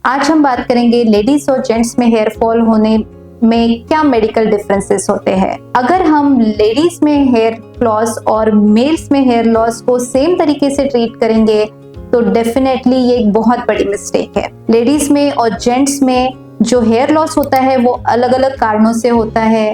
आज हम बात करेंगे लेडीज और जेंट्स में हेयर फॉल होने में क्या मेडिकल डिफरेंसेस होते हैं। अगर हम लेडीज में हेयर लॉस और मेल्स में हेयर लॉस को सेम तरीके से ट्रीट करेंगे तो डेफिनेटली ये एक बहुत बड़ी मिस्टेक है। लेडीज में और जेंट्स में जो हेयर लॉस होता है वो अलग अलग कारणों से होता है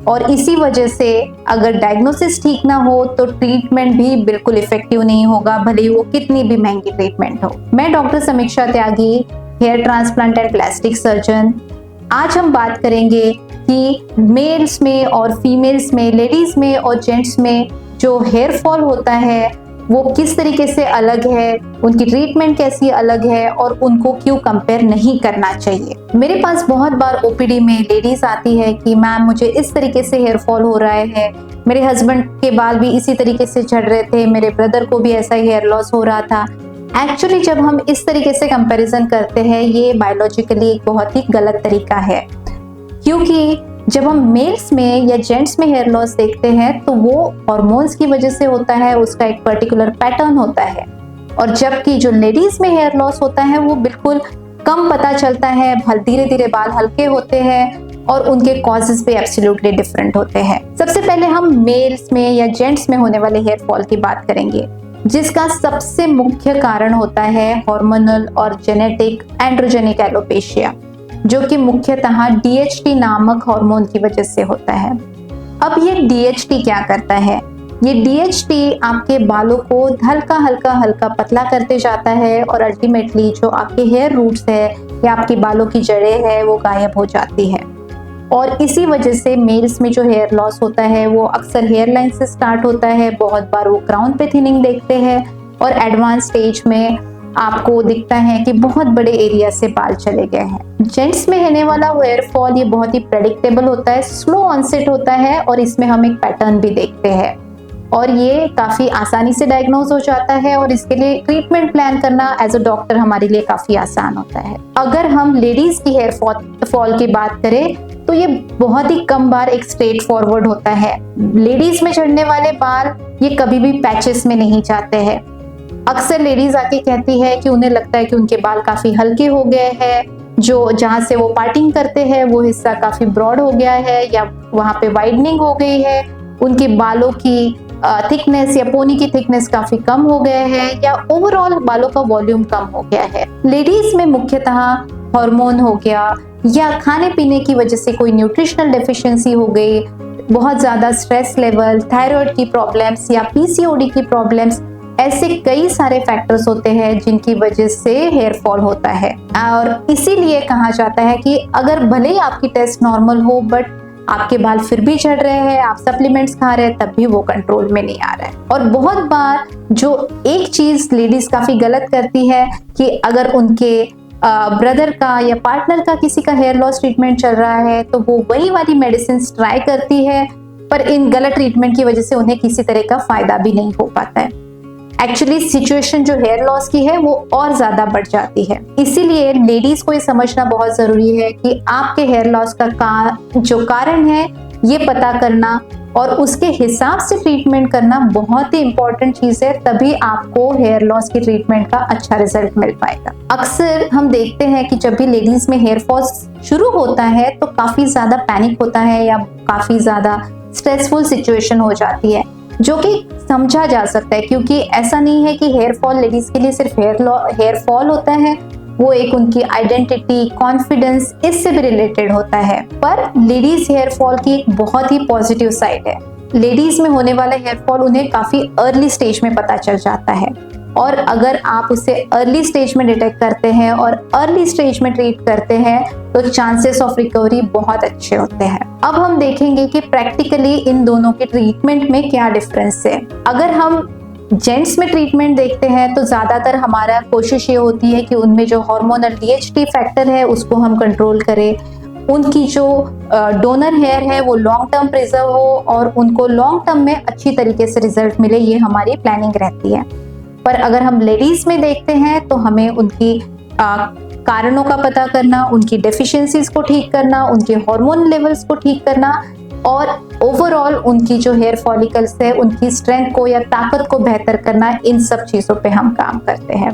और इसी वजह से अगर डायग्नोसिस ठीक ना हो तो ट्रीटमेंट भी बिल्कुल इफेक्टिव नहीं होगा, भले ही वो कितनी भी महंगी ट्रीटमेंट हो। मैं doctor Sameeksha Tyagi, hair transplant and plastic surgeon. आज हम बात करेंगे कि मेल्स में और फीमेल्स में, लेडीज में और जेंट्स में जो हेयर फॉल होता है वो किस तरीके से अलग है, उनकी ट्रीटमेंट कैसी अलग है और उनको क्यों कंपेयर नहीं करना चाहिए। मेरे पास बहुत बार ओपीडी में लेडीज आती है कि मैम मुझे इस तरीके से हेयर फॉल हो रहा है, मेरे हस्बैंड के बाल भी इसी तरीके से झड़ रहे थे, मेरे ब्रदर को भी ऐसा ही हेयर लॉस हो रहा था। एक्चुअली जब हम इस तरीके से कंपैरिजन करते हैं ये बायोलॉजिकली एक बहुत ही गलत तरीका है, क्योंकि जब हम मेल्स में या जेंट्स में हेयर लॉस देखते हैं तो वो हार्मोन्स की वजह से होता है, उसका एक पर्टिकुलर पैटर्न होता है। और जबकि जो लेडीज में हेयर लॉस होता है वो बिल्कुल कम पता चलता है, धीरे धीरे बाल हल्के होते हैं और उनके कॉजेस भी एब्सोल्युटली डिफरेंट होते हैं। सबसे पहले हम मेल्स में या जेंट्स में होने वाले हेयर फॉल की बात करेंगे, जिसका सबसे मुख्य कारण होता है हार्मोनल और जेनेटिक एंड्रोजेनिक एलोपेशिया, जो कि मुख्यतः DHT नामक हार्मोन की वजह से होता है। अब ये DHT क्या करता है? ये DHT आपके बालों को हल्का हल्का हल्का पतला करते जाता है और अल्टीमेटली जो आपके हेयर रूट्स है या आपके बालों की जड़ें है वो गायब हो जाती है। और इसी वजह से मेल्स में जो हेयर लॉस होता है वो अक्सर हेयर लाइन से स्टार्ट होता है। बहुत बार वो क्राउन पे थिनिंग देखते हैं और एडवांस स्टेज में आपको दिखता है कि बहुत बड़े एरिया से बाल चले गए हैं। जेंट्स में होने वाला हेयर फॉल ये बहुत ही प्रेडिक्टेबल होता है, स्लो ऑनसेट होता है और इसमें हम एक पैटर्न भी देखते हैं और ये काफी आसानी से डायग्नोज हो जाता है और इसके लिए ट्रीटमेंट प्लान करना एज अ डॉक्टर हमारे लिए काफी आसान होता है। अगर हम लेडीज की हेयर फॉल की बात करें तो ये बहुत ही कम बार एक स्ट्रेट फॉरवर्ड होता है। लेडीज में झड़ने वाले बाल ये कभी भी पैचेस में नहीं जाते हैं। अक्सर लेडीज आके कहती है कि उन्हें लगता है कि उनके बाल काफी हल्के हो गए हैं, जो जहाँ से वो पार्टिंग करते हैं वो हिस्सा काफी ब्रॉड हो गया है या वहाँ पे वाइडनिंग हो गई है, उनके बालों की थिकनेस या पोनी की थिकनेस काफी कम हो गए हैं या ओवरऑल बालों का वॉल्यूम कम हो गया है। लेडीज में मुख्यतः हार्मोन हो गया या खाने पीने की वजह से कोई न्यूट्रिशनल डेफिशिएंसी हो गई, बहुत ज्यादा स्ट्रेस लेवल, थायराइड की प्रॉब्लम्स या PCOD की प्रॉब्लम्स, ऐसे कई सारे फैक्टर्स होते हैं जिनकी वजह से हेयर फॉल होता है। और इसीलिए कहा जाता है कि अगर भले ही आपकी टेस्ट नॉर्मल हो बट आपके बाल फिर भी झड़ रहे हैं, आप सप्लीमेंट्स खा रहे हैं तब भी वो कंट्रोल में नहीं आ रहा है। और बहुत बार जो एक चीज लेडीज काफी गलत करती है कि अगर उनके ब्रदर का या पार्टनर का किसी का हेयर लॉस ट्रीटमेंट चल रहा है तो वो वही वाली मेडिसिन ट्राई करती है, पर इन गलत ट्रीटमेंट की वजह से उन्हें किसी तरह का फायदा भी नहीं हो पाता है। एक्चुअली सिचुएशन जो हेयर लॉस की है वो और ज्यादा बढ़ जाती है। इसीलिए लेडीज को ये समझना बहुत जरूरी है कि आपके हेयर लॉस का जो कारण है ये पता करना और उसके हिसाब से ट्रीटमेंट करना बहुत ही इंपॉर्टेंट चीज है, तभी आपको हेयर लॉस की ट्रीटमेंट का अच्छा रिजल्ट मिल पाएगा। अक्सर हम देखते हैं कि जब भी लेडीज में हेयर फॉल शुरू होता है तो काफी ज्यादा पैनिक होता है या काफी ज्यादा स्ट्रेसफुल सिचुएशन हो जाती है, जो कि समझा जा सकता है, क्योंकि ऐसा नहीं है कि हेयर फॉल लेडीज के लिए सिर्फ हेयर फॉल होता है, वो एक उनकी आइडेंटिटी, कॉन्फिडेंस इससे भी रिलेटेड होता है। पर लेडीज हेयर फॉल की एक बहुत ही पॉजिटिव साइड है। लेडीज में होने वाला हेयर फॉल उन्हें काफी अर्ली स्टेज में पता चल जाता है और अगर आप उसे अर्ली स्टेज में डिटेक्ट करते हैं और अर्ली स्टेज में ट्रीट करते हैं तो चांसेस ऑफ रिकवरी बहुत अच्छे होते हैं। अब हम देखेंगे कि प्रैक्टिकली इन दोनों के ट्रीटमेंट में क्या डिफरेंस है। अगर हम जेंट्स में ट्रीटमेंट देखते हैं तो ज्यादातर हमारा कोशिश ये होती है कि उनमें जो हार्मोनल DHT फैक्टर है उसको हम कंट्रोल करें, उनकी जो डोनर हेयर है वो लॉन्ग टर्म प्रिजर्व हो और उनको लॉन्ग टर्म में अच्छी तरीके से रिजल्ट मिले, ये हमारी प्लानिंग रहती है। पर अगर हम लेडीज में देखते हैं तो हमें उनकी कारणों का पता करना, उनकी डेफिशिएंसीज को ठीक करना, उनके हार्मोन लेवल्स को ठीक करना और ओवरऑल उनकी जो हेयर फॉलिकल्स है उनकी स्ट्रेंथ को या ताकत को बेहतर करना, इन सब चीजों पे हम काम करते हैं।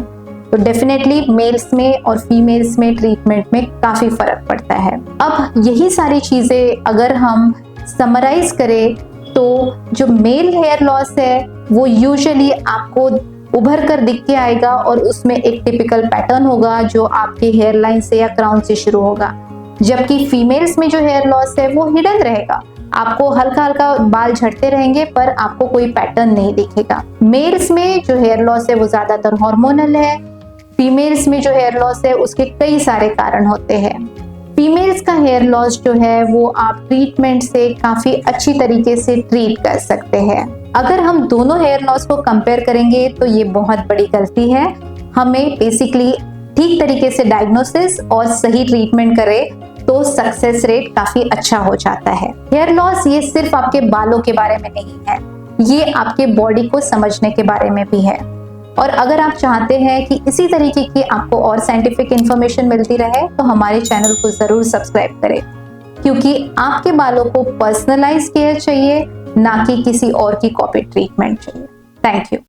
तो डेफिनेटली मेल्स में और फीमेल्स में ट्रीटमेंट में काफी फर्क पड़ता है। अब यही सारी चीजें अगर हम समराइज करें तो जो मेल हेयर लॉस है वो यूजुअली आपको उभर कर दिख के आएगा और उसमें एक टिपिकल पैटर्न होगा जो आपके हेयर लाइन से या क्राउन से शुरू होगा, जबकि फीमेल्स में जो हेयर लॉस है वो हिडन रहेगा। आपको हल्का हल्का बाल झड़ते रहेंगे पर आपको कोई पैटर्न नहीं दिखेगा। मेल्स में जो हेयर लॉस है वो ज्यादातर हार्मोनल है। फीमेल्स में जो हेयर लॉस है उसके कई सारे कारण होते हैं। फीमेल्स का हेयर लॉस जो है वो आप ट्रीटमेंट से काफी अच्छी तरीके से ट्रीट कर सकते हैं। अगर हम दोनों हेयर लॉस को कंपेयर करेंगे तो ये बहुत बड़ी गलती है। हमें बेसिकली ठीक तरीके से डायग्नोसिस और सही ट्रीटमेंट करें तो सक्सेस रेट काफी अच्छा हो जाता है। हेयर लॉस ये सिर्फ आपके बालों के बारे में नहीं है, ये आपके बॉडी को समझने के बारे में भी है। और अगर आप चाहते हैं कि इसी तरीके की आपको और साइंटिफिक इंफॉर्मेशन मिलती रहे तो हमारे चैनल को जरूर सब्सक्राइब करें, क्योंकि आपके बालों को पर्सनलाइज केयर चाहिए, ना कि किसी और की कॉपी ट्रीटमेंट चाहिए। Thank you.